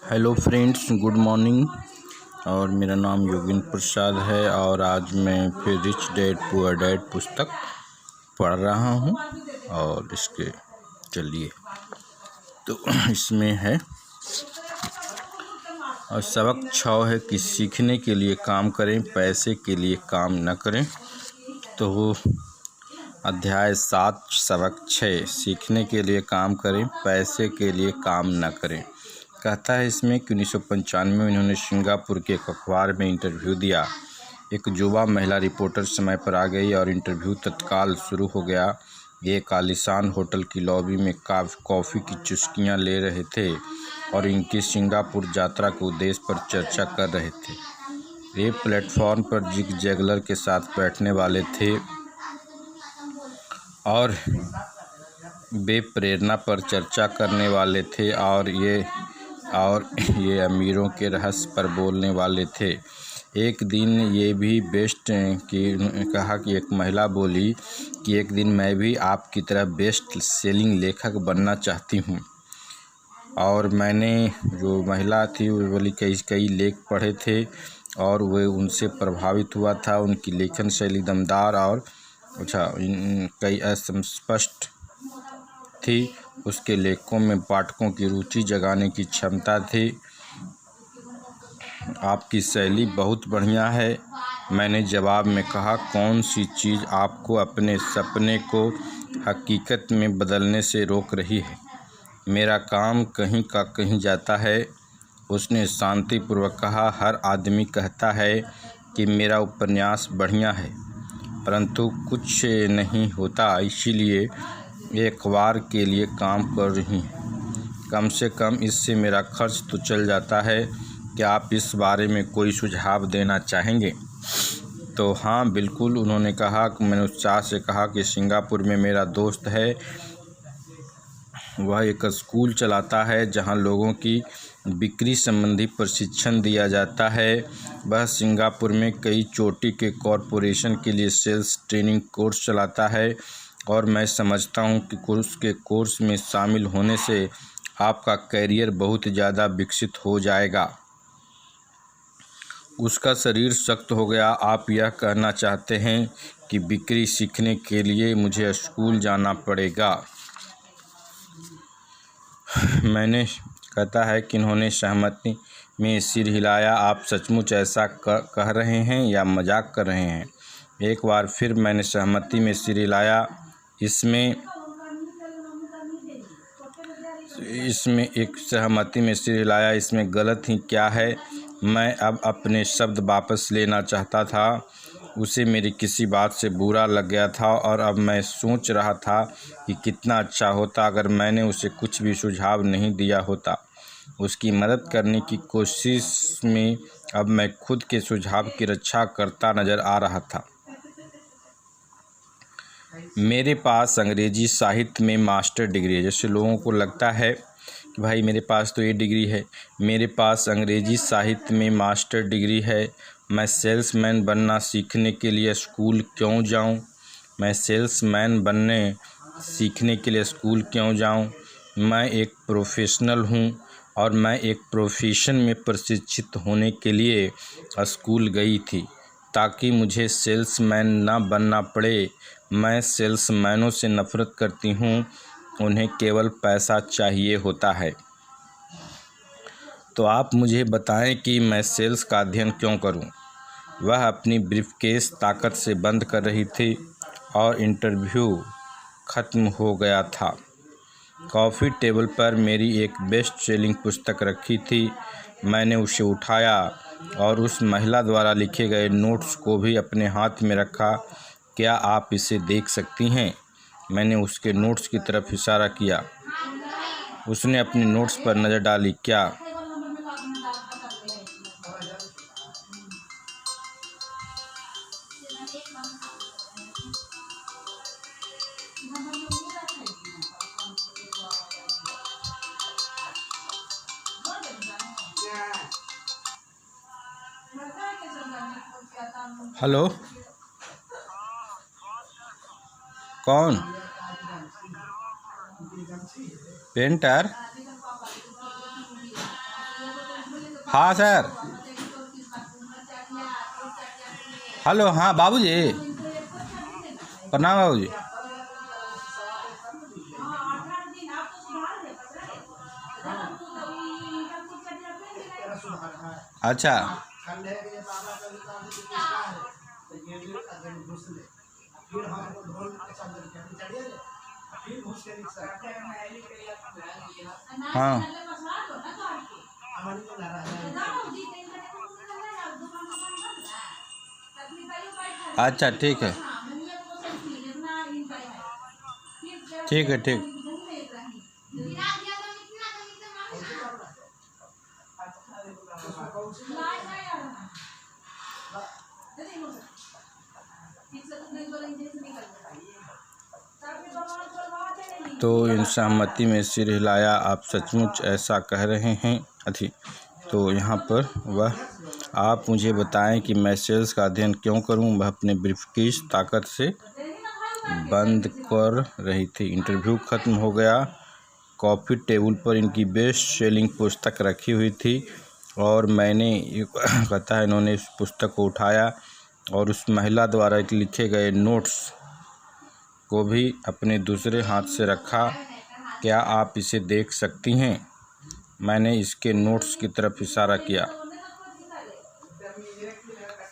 Hello friends, good morning. और मेरा नाम योगेंद्र प्रसाद है और आज मैं फिर रिच डैड पुअर डैड पुस्तक पढ़ रहा हूँ। और इसके चलिए तो इसमें है और सबक 6 है कि सीखने के लिए काम करें, पैसे के लिए काम न करें। तो वो अध्याय 7 सबक 6 सीखने के लिए काम करें, पैसे के लिए काम न करें। कहता है इसमें कि 1995 में इन्होंने सिंगापुर के एक अखबार में इंटरव्यू दिया। एक युवा महिला रिपोर्टर समय पर आ गई और इंटरव्यू तत्काल शुरू हो गया। ये एक आलीशान होटल की लॉबी में कॉफ़ी की चुस्कियां ले रहे थे और इनकी सिंगापुर यात्रा के उद्देश्य पर चर्चा कर रहे थे। वे प्लेटफॉर्म पर जिग जैगलर के साथ बैठने वाले थे और वे प्रेरणा पर चर्चा करने वाले थे और ये अमीरों के रहस्य पर बोलने वाले थे। एक दिन ये भी बेस्ट की कहा कि एक महिला बोली कि एक दिन मैं भी आपकी तरह बेस्ट सेलिंग लेखक बनना चाहती हूँ। और मैंने जो महिला थी वो बोली कई लेख पढ़े थे और वे उनसे प्रभावित हुआ था। उनकी लेखन शैली दमदार और कई अस्पष्ट थी। उसके लेखों में पाठकों की रुचि जगाने की क्षमता थी। आपकी शैली बहुत बढ़िया है, मैंने जवाब में कहा। कौन सी चीज़ आपको अपने सपने को हकीकत में बदलने से रोक रही है? मेरा काम कहीं का कहीं जाता है, उसने शांतिपूर्वक कहा। हर आदमी कहता है कि मेरा उपन्यास बढ़िया है, परंतु कुछ नहीं होता। इसीलिए एक अखबार के लिए काम कर रही हैं। कम से कम इससे मेरा खर्च तो चल जाता है। क्या आप इस बारे में कोई सुझाव देना चाहेंगे? तो हाँ बिल्कुल, उन्होंने कहा। मैंने उत्साह से कहा कि सिंगापुर में मेरा दोस्त है, वह एक स्कूल चलाता है जहां लोगों की बिक्री संबंधी प्रशिक्षण दिया जाता है। वह सिंगापुर में कई चोटी के कॉरपोरेशन के लिए सेल्स ट्रेनिंग कोर्स चलाता है और मैं समझता हूं कि उसके कोर्स में शामिल होने से आपका करियर बहुत ज़्यादा विकसित हो जाएगा। उसका शरीर सख्त हो गया। आप यह कहना चाहते हैं कि बिक्री सीखने के लिए मुझे स्कूल जाना पड़ेगा? मैंने कहता है कि इन्होंने सहमति में सिर हिलाया। आप सचमुच ऐसा कह रहे हैं या मजाक कर रहे हैं? एक बार फिर मैंने सहमति में सिर हिलाया। इसमें गलत ही क्या है? मैं अब अपने शब्द वापस लेना चाहता था। उसे मेरी किसी बात से बुरा लग गया था और अब मैं सोच रहा था कि कितना अच्छा होता अगर मैंने उसे कुछ भी सुझाव नहीं दिया होता। उसकी मदद करने की कोशिश में अब मैं खुद के सुझाव की रक्षा करता नज़र आ रहा था। मेरे पास अंग्रेजी साहित्य में मास्टर डिग्री है। जैसे लोगों को लगता है कि भाई मेरे पास तो ये डिग्री है, मेरे पास अंग्रेजी साहित्य में मास्टर डिग्री है। मैं सेल्समैन बनना सीखने के लिए स्कूल क्यों जाऊं? मैं सेल्समैन बनने सीखने के लिए स्कूल क्यों जाऊं? मैं एक प्रोफेशनल हूं और मैं एक प्रोफेशन में प्रशिक्षित होने के लिए स्कूल गई थी ताकि मुझे सेल्समैन ना बनना पड़े। मैं सेल्समैनों से नफ़रत करती हूँ, उन्हें केवल पैसा चाहिए होता है। तो आप मुझे बताएं कि मैं सेल्स का अध्ययन क्यों करूं? वह अपनी ब्रीफकेस ताकत से बंद कर रही थी और इंटरव्यू ख़त्म हो गया था। कॉफ़ी टेबल पर मेरी एक बेस्ट सेलिंग पुस्तक रखी थी। मैंने उसे उठाया और उस महिला द्वारा लिखे गए नोट्स को भी अपने हाथ में रखा। क्या आप इसे देख सकती हैं? मैंने उसके नोट्स की तरफ इशारा किया। उसने अपने नोट्स पर नज़र डाली। क्या? हेलो, कौन? पेंटर? हाँ सर। हेलो, हाँ बाबूजी, प्रणाम बाबूजी। अच्छा। हाँ। अच्छा ठीक है, ठीक है, ठीक। तो इन सहमति में सिर हिलाया। आप सचमुच ऐसा कह रहे हैं अथी? तो यहाँ पर वह आप मुझे बताएं कि मैं सेल्स का अध्ययन क्यों करूं? वह अपने ब्रीफकेस ताकत से बंद कर रही थी। इंटरव्यू ख़त्म हो गया। कॉफ़ी टेबल पर इनकी बेस्ट सेलिंग पुस्तक रखी हुई थी और मैंने कहता है इन्होंने इस पुस्तक को उठाया और उस महिला द्वारा लिखे गए नोट्स को भी अपने दूसरे हाथ से रखा। क्या आप इसे देख सकती हैं? मैंने इसके नोट्स की तरफ इशारा किया।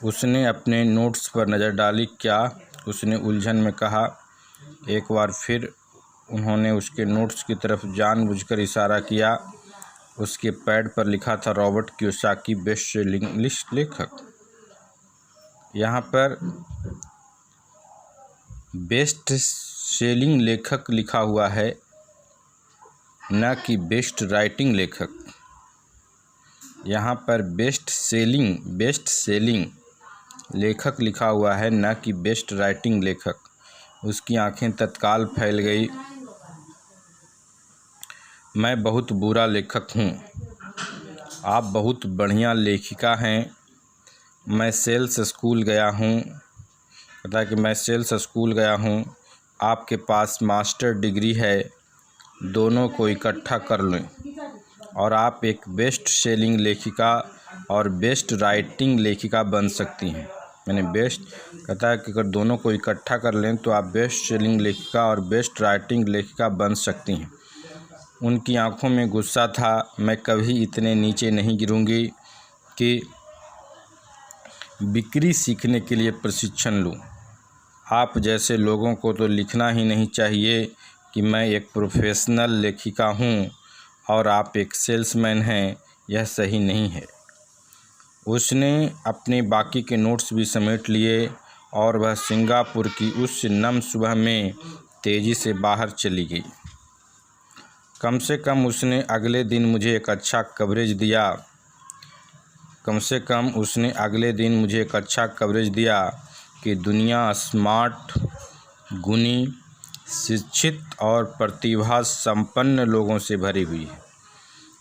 उसने अपने नोट्स पर नज़र डाली। क्या? उसने उलझन में कहा। एक बार फिर उन्होंने उसके नोट्स की तरफ जानबूझकर इशारा किया। उसके पैड पर लिखा था रॉबर्ट कियोसाकी, बेस्ट सेलिंग लेखक। यहाँ पर बेस्ट सेलिंग लेखक लिखा हुआ है, न कि बेस्ट राइटिंग लेखक। यहाँ पर बेस्ट सेलिंग लेखक लिखा हुआ है, न कि बेस्ट राइटिंग लेखक। उसकी आंखें तत्काल फैल गई। मैं बहुत बुरा लेखक हूँ। आप बहुत बढ़िया लेखिका हैं। मैं सेल्स स्कूल गया हूँ। पता है कि मैं सेल्स स्कूल गया हूँ। आपके पास मास्टर डिग्री है। दोनों को इकट्ठा कर लें और आप एक बेस्ट सेलिंग लेखिका और बेस्ट राइटिंग लेखिका बन सकती हैं। मैंने बेस्ट कहता है कि अगर दोनों को इकट्ठा कर लें तो आप बेस्ट सेलिंग लेखिका और बेस्ट राइटिंग लेखिका बन सकती हैं। उनकी आंखों में गुस्सा था। मैं कभी इतने नीचे नहीं गिरूंगी कि बिक्री सीखने के लिए प्रशिक्षण लूं। आप जैसे लोगों को तो लिखना ही नहीं चाहिए कि मैं एक प्रोफेशनल लेखिका हूं और आप एक सेल्समैन हैं। यह सही नहीं है। उसने अपने बाकी के नोट्स भी समेट लिए और वह सिंगापुर की उस नम सुबह में तेज़ी से बाहर चली गई। कम से कम उसने अगले दिन मुझे एक अच्छा कवरेज दिया कि दुनिया स्मार्ट, गुणी, शिक्षित और प्रतिभा संपन्न लोगों से भरी हुई है।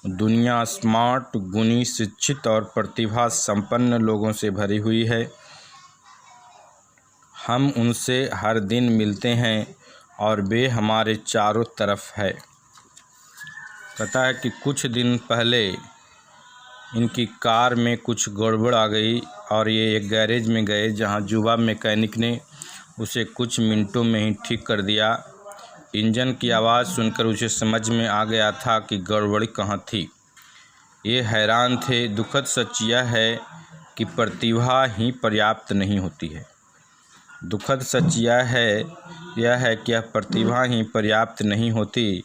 दुनिया स्मार्ट, गुणी, शिक्षित और प्रतिभा संपन्न लोगों से भरी हुई है। हम उनसे हर दिन मिलते हैं और वे हमारे चारों तरफ है। कहता है कि कुछ दिन पहले इनकी कार में कुछ गड़बड़ आ गई और ये एक गैरेज में गए जहां युवा मैकेनिक ने उसे कुछ मिनटों में ही ठीक कर दिया। इंजन की आवाज़ सुनकर उसे समझ में आ गया था कि गड़बड़ी कहाँ थी। ये हैरान थे। दुखद सच यह है कि प्रतिभा ही पर्याप्त नहीं होती है। दुखद सच यह है कि यह प्रतिभा ही पर्याप्त नहीं होती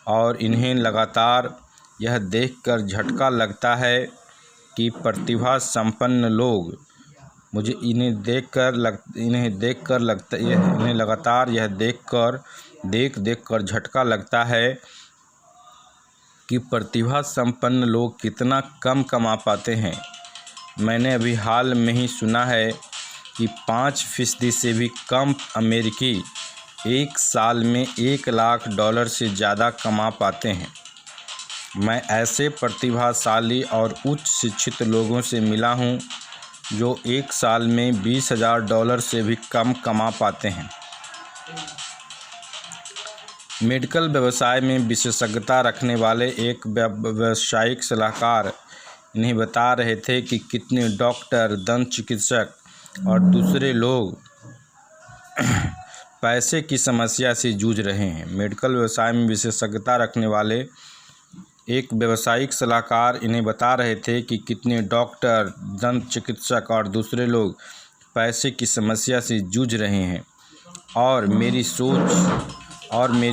और इन्हें लगातार यह देखकर झटका लगता है कि प्रतिभा संपन्न लोग इन्हें लगातार यह देखकर झटका लगता है कि प्रतिभा संपन्न लोग कितना कम कमा पाते हैं। मैंने अभी हाल में ही सुना है कि 5% से भी कम अमेरिकी एक साल में $1,00,000 से ज़्यादा कमा पाते हैं। मैं ऐसे प्रतिभाशाली और उच्च शिक्षित लोगों से मिला हूं जो एक साल में $20,000 से भी कम कमा पाते हैं। मेडिकल व्यवसाय में विशेषज्ञता रखने वाले एक व्यावसायिक सलाहकार इन्हें बता रहे थे कि कितने डॉक्टर, दंत चिकित्सक और दूसरे लोग पैसे की समस्या से जूझ रहे हैं। मेडिकल व्यवसाय में विशेषज्ञता रखने वाले एक व्यावसायिक सलाहकार इन्हें बता रहे थे कि कितने डॉक्टर, दंत चिकित्सक और दूसरे लोग पैसे की समस्या से जूझ रहे हैं। और मेरी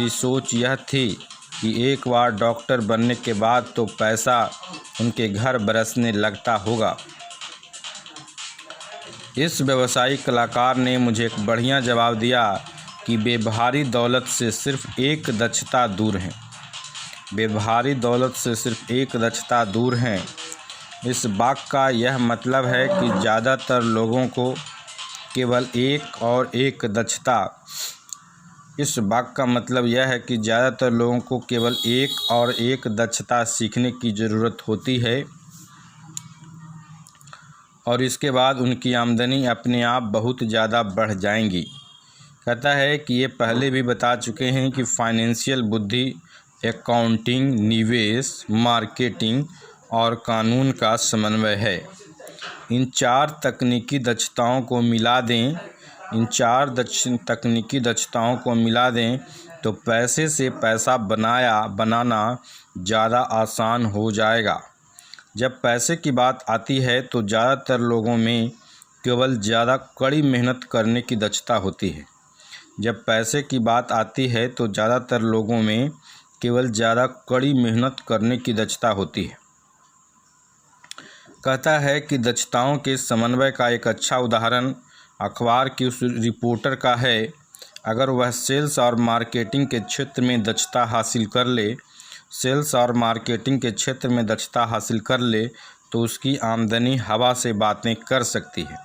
सोच यह थी कि एक बार डॉक्टर बनने के बाद तो पैसा उनके घर बरसने लगता होगा। इस व्यावसायिक कलाकार ने मुझे एक बढ़िया जवाब दिया कि बेबाहरी दौलत से सिर्फ एक दक्षता दूर है। बेबाहरी दौलत से सिर्फ एक दक्षता दूर है। इस वाक्य का यह मतलब है कि ज़्यादातर लोगों को केवल एक और एक दक्षता इस वाक्य का मतलब यह है कि ज़्यादातर लोगों को केवल एक और एक दक्षता सीखने की ज़रूरत होती है और इसके बाद उनकी आमदनी अपने आप बहुत ज़्यादा बढ़ जाएंगी। कहता है कि ये पहले भी बता चुके हैं कि फाइनेंशियल बुद्धि अकाउंटिंग, निवेश, मार्केटिंग और कानून का समन्वय है। इन चार तकनीकी दक्षताओं को मिला दें तो पैसे से पैसा बनाना ज़्यादा आसान हो जाएगा। जब पैसे की बात आती है तो ज़्यादातर लोगों में केवल ज़्यादा कड़ी मेहनत करने की दक्षता होती है। जब पैसे की बात आती है तो ज़्यादातर लोगों में केवल ज़्यादा कड़ी मेहनत करने की दक्षता होती है। कहता है कि दक्षताओं के समन्वय का एक अच्छा उदाहरण अखबार की उस रिपोर्टर का है। अगर वह सेल्स और मार्केटिंग के क्षेत्र में दक्षता हासिल कर ले तो उसकी आमदनी हवा से बातें कर सकती है।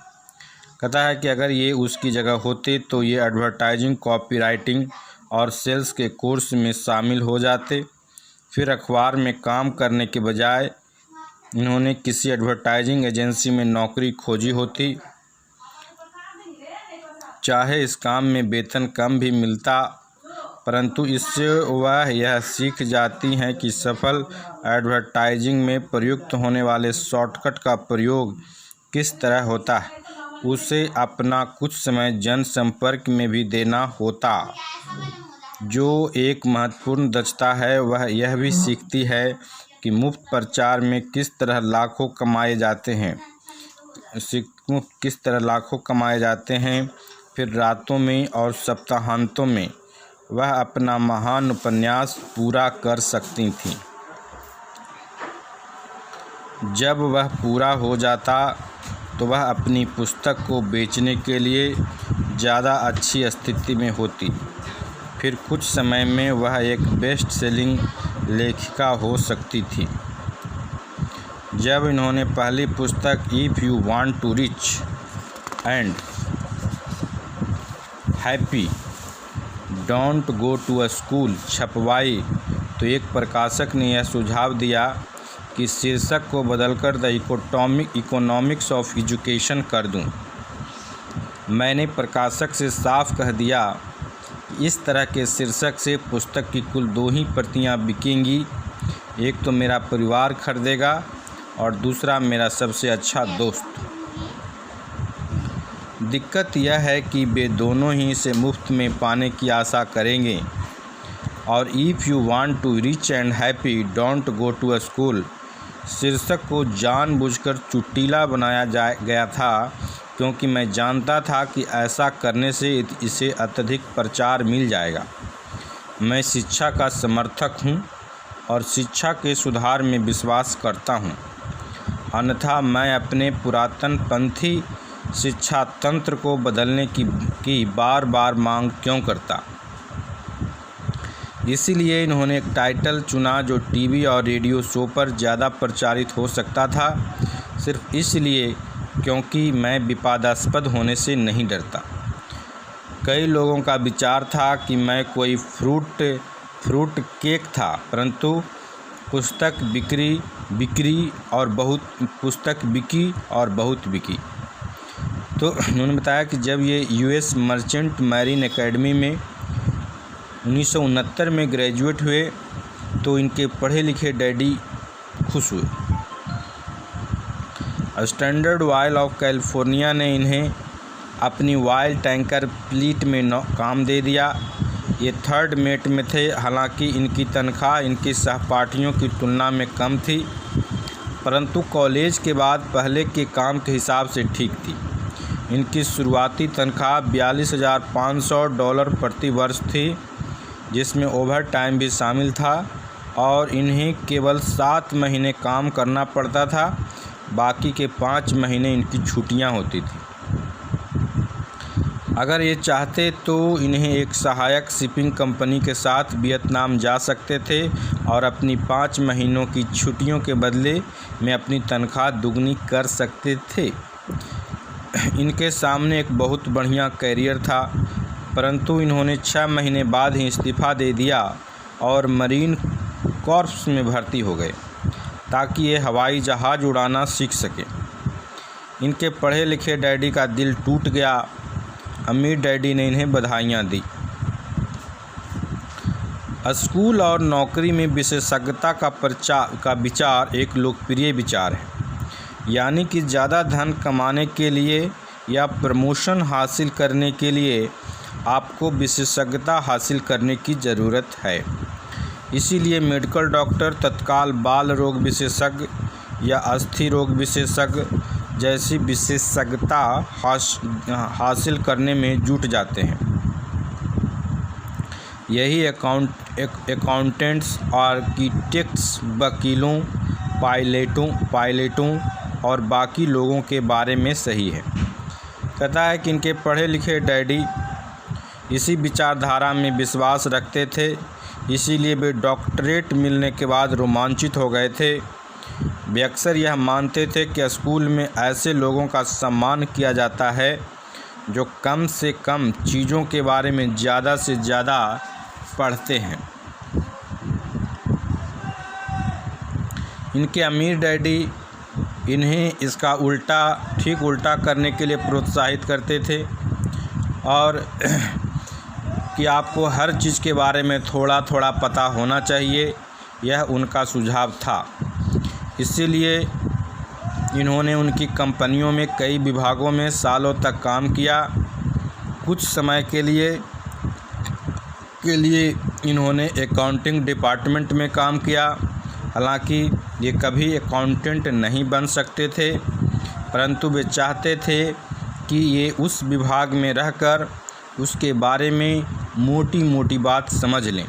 कहता है कि अगर ये उसकी जगह होते तो ये एडवर्टाइजिंग, कॉपीराइटिंग और सेल्स के कोर्स में शामिल हो जाते। फिर अखबार में काम करने के बजाय इन्होंने किसी एडवर्टाइजिंग एजेंसी में नौकरी खोजी होती। चाहे इस काम में वेतन कम भी मिलता, परंतु इससे वह यह सीख जाती हैं कि सफल एडवर्टाइजिंग में प्रयुक्त होने वाले शॉर्टकट का प्रयोग किस तरह होता है। उसे अपना कुछ समय जनसंपर्क में भी देना होता। जो एक महत्वपूर्ण दक्षता है वह यह भी सीखती है कि मुफ्त प्रचार में किस तरह लाखों कमाए जाते हैं। फिर रातों में और सप्ताहांतों में वह अपना महान उपन्यास पूरा कर सकती थीं। जब वह पूरा हो जाता तो वह अपनी पुस्तक को बेचने के लिए ज़्यादा अच्छी स्थिति में होती। फिर कुछ समय में वह एक बेस्ट सेलिंग लेखिका हो सकती थी। जब इन्होंने पहली पुस्तक if you want to rich and happy don't go to a school छपवाई तो एक प्रकाशक ने यह सुझाव दिया कि शीर्षक को बदलकर द इकोनॉमिक्स ऑफ एजुकेशन कर दूं। मैंने प्रकाशक से साफ कह दिया कि इस तरह के शीर्षक से पुस्तक की कुल 2 ही प्रतियां बिकेंगी। एक तो मेरा परिवार खरीदेगा और दूसरा मेरा सबसे अच्छा दोस्त। दिक्कत यह है कि वे दोनों ही इसे मुफ्त में पाने की आशा करेंगे। और if you want to rich and happy don't go to a school शीर्षक को जानबूझकर चुटीला बनाया गया था, क्योंकि मैं जानता था कि ऐसा करने से इसे अत्यधिक प्रचार मिल जाएगा। मैं शिक्षा का समर्थक हूँ और शिक्षा के सुधार में विश्वास करता हूँ, अन्यथा मैं अपने पुरातनपंथी शिक्षा तंत्र को बदलने की बार बार मांग क्यों करता। इसीलिए इन्होंने एक टाइटल चुना जो टीवी और रेडियो शो पर ज़्यादा प्रचारित हो सकता था, सिर्फ इसलिए क्योंकि मैं विवादास्पद होने से नहीं डरता। कई लोगों का विचार था कि मैं कोई फ्रूट केक था, परंतु पुस्तक बिकी और बहुत बिकी। तो उन्होंने बताया कि जब ये यूएस मर्चेंट मैरीन एकेडमी में 1969 में ग्रेजुएट हुए तो इनके पढ़े लिखे डैडी खुश हुए। स्टैंडर्ड ऑयल ऑफ कैलिफोर्निया ने इन्हें अपनी ऑयल टैंकर फ्लीट में काम दे दिया। ये थर्ड मेट में थे। हालांकि इनकी तनख्वाह इनके सहपाठियों की तुलना में कम थी, परंतु कॉलेज के बाद पहले के काम के हिसाब से ठीक थी। इनकी शुरुआती तनख्वाह $42,500 प्रति वर्ष थी, जिसमें ओवर टाइम भी शामिल था, और इन्हें केवल 7 महीने काम करना पड़ता था। बाकी के 5 महीने इनकी छुट्टियां होती थी। अगर ये चाहते तो इन्हें एक सहायक शिपिंग कंपनी के साथ वियतनाम जा सकते थे और अपनी 5 महीनों की छुट्टियों के बदले में अपनी तनख्वाह दुगनी कर सकते थे। इनके सामने एक बहुत बढ़िया कैरियर था, परंतु इन्होंने 6 महीने बाद ही इस्तीफ़ा दे दिया और मरीन कॉर्प्स में भर्ती हो गए ताकि ये हवाई जहाज़ उड़ाना सीख सके। इनके पढ़े लिखे डैडी का दिल टूट गया। अमीर डैडी ने इन्हें बधाइयाँ दी। स्कूल और नौकरी में विशेषज्ञता का विचार एक लोकप्रिय विचार है, यानी कि ज़्यादा धन कमाने के लिए या प्रमोशन हासिल करने के लिए आपको विशेषज्ञता हासिल करने की ज़रूरत है। इसीलिए मेडिकल डॉक्टर तत्काल बाल रोग विशेषज्ञ या अस्थि रोग विशेषज्ञ जैसी विशेषज्ञता हासिल करने में जुट जाते हैं। यही अकाउंटेंट्स, आर्किटेक्ट्स, वकीलों, पायलटों और बाकी लोगों के बारे में सही है। कहता है कि इनके पढ़े लिखे डैडी इसी विचारधारा में विश्वास रखते थे, इसीलिए वे डॉक्टरेट मिलने के बाद रोमांचित हो गए थे। वे अक्सर यह मानते थे कि स्कूल में ऐसे लोगों का सम्मान किया जाता है जो कम से कम चीज़ों के बारे में ज़्यादा से ज़्यादा पढ़ते हैं। इनके अमीर डैडी इन्हें इसका ठीक उल्टा करने के लिए प्रोत्साहित करते थे और कि आपको हर चीज़ के बारे में थोड़ा थोड़ा पता होना चाहिए, यह उनका सुझाव था। इसीलिए इन्होंने उनकी कंपनियों में कई विभागों में सालों तक काम किया। कुछ समय के लिए इन्होंने अकाउंटिंग डिपार्टमेंट में काम किया। हालांकि ये कभी अकाउंटेंट नहीं बन सकते थे, परंतु वे चाहते थे कि ये उस विभाग में रहकर उसके बारे में मोटी मोटी बात समझ लें।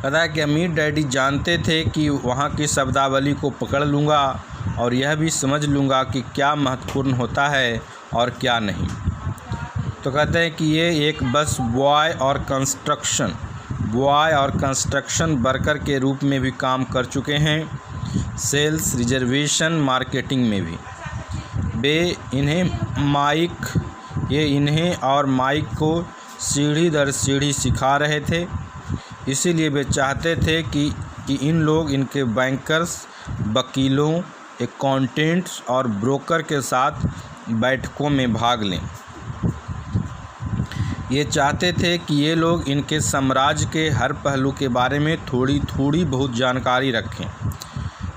पता है कि अमीर डैडी जानते थे कि वहाँ की शब्दावली को पकड़ लूँगा और यह भी समझ लूँगा कि क्या महत्वपूर्ण होता है और क्या नहीं। तो कहते हैं कि ये एक बस बॉय और कंस्ट्रक्शन वर्कर के रूप में भी काम कर चुके हैं, सेल्स, रिजर्वेशन, मार्केटिंग में भी। वे इन्हें और माइक को सीढ़ी दर सीढ़ी सिखा रहे थे। इसीलिए वे चाहते थे कि इन लोग इनके बैंकर्स, वकीलों, अकाउंटेंट्स और ब्रोकर के साथ बैठकों में भाग लें। ये चाहते थे कि ये लोग इनके साम्राज्य के हर पहलू के बारे में थोड़ी बहुत जानकारी रखें।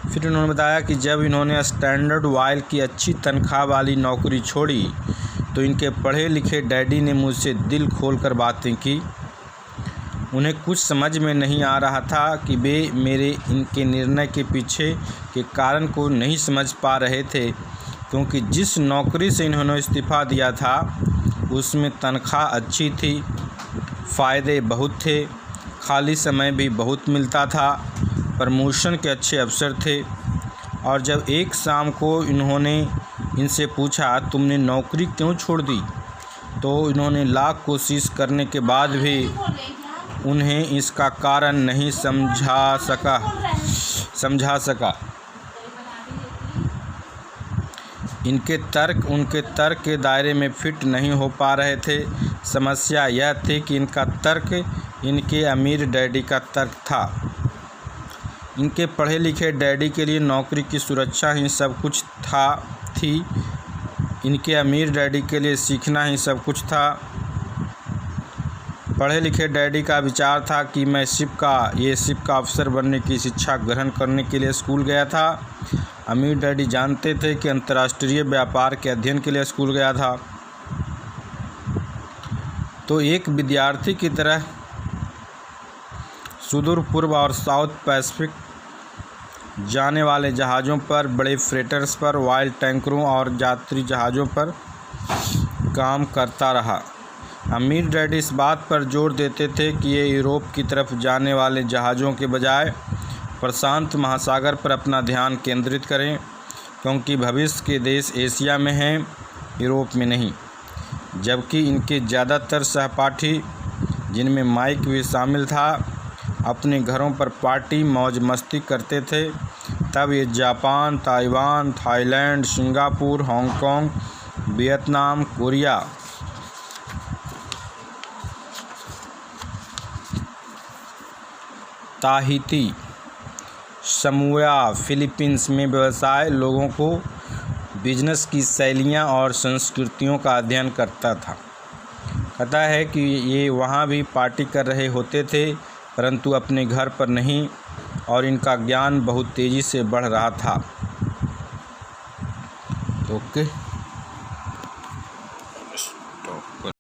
फिर उन्होंने बताया कि जब इन्होंने स्टैंडर्ड ऑयल की अच्छी तनख्वाह वाली नौकरी छोड़ी तो इनके पढ़े लिखे डैडी ने मुझसे दिल खोलकर बातें की। उन्हें कुछ समझ में नहीं आ रहा था कि वे मेरे इनके निर्णय के पीछे के कारण को नहीं समझ पा रहे थे, क्योंकि जिस नौकरी से इन्होंने इस्तीफ़ा दिया था उसमें तनख्वाह अच्छी थी, फ़ायदे बहुत थे, खाली समय भी बहुत मिलता था, प्रमोशन के अच्छे अवसर थे। और जब एक शाम को इन्होंने इनसे पूछा, तुमने नौकरी क्यों छोड़ दी, तो इन्होंने लाख कोशिश करने के बाद भी उन्हें इसका कारण नहीं समझा सका। उनके तर्क के दायरे में फिट नहीं हो पा रहे थे। समस्या यह थी कि इनका तर्क इनके अमीर डैडी का तर्क था। इनके पढ़े लिखे डैडी के लिए नौकरी की सुरक्षा ही सब कुछ थी। इनके अमीर डैडी के लिए सीखना ही सब कुछ था। पढ़े लिखे डैडी का विचार था कि मैं शिप का अफसर बनने की शिक्षा ग्रहण करने के लिए स्कूल गया था, अमीर डैडी जानते थे कि अंतर्राष्ट्रीय व्यापार के अध्ययन के लिए स्कूल गया था, तो एक विद्यार्थी की तरह सुदूर पूर्व और साउथ पैसिफिक जाने वाले जहाज़ों पर, बड़े फ्रेटर्स पर, ऑयल टैंकरों और यात्री जहाज़ों पर काम करता रहा। अमीर डैडी इस बात पर जोर देते थे कि ये यूरोप की तरफ जाने वाले जहाज़ों के बजाय प्रशांत महासागर पर अपना ध्यान केंद्रित करें, क्योंकि भविष्य के देश एशिया में हैं, यूरोप में नहीं। जबकि इनके ज़्यादातर सहपाठी, जिनमें माइक भी शामिल था, अपने घरों पर पार्टी मौज मस्ती करते थे, तब ये Japan, Taiwan, Thailand, Singapore, Hong Kong, Vietnam, Korea, Tahiti, Samoa, Philippines में व्यवसाय लोगों को बिजनेस की शैलियाँ और संस्कृतियों का अध्ययन करता था। कहता है कि ये वहाँ भी पार्टी कर रहे होते थे, परंतु अपने घर पर नहीं, और इनका ज्ञान बहुत तेज़ी से बढ़ रहा था। ओके।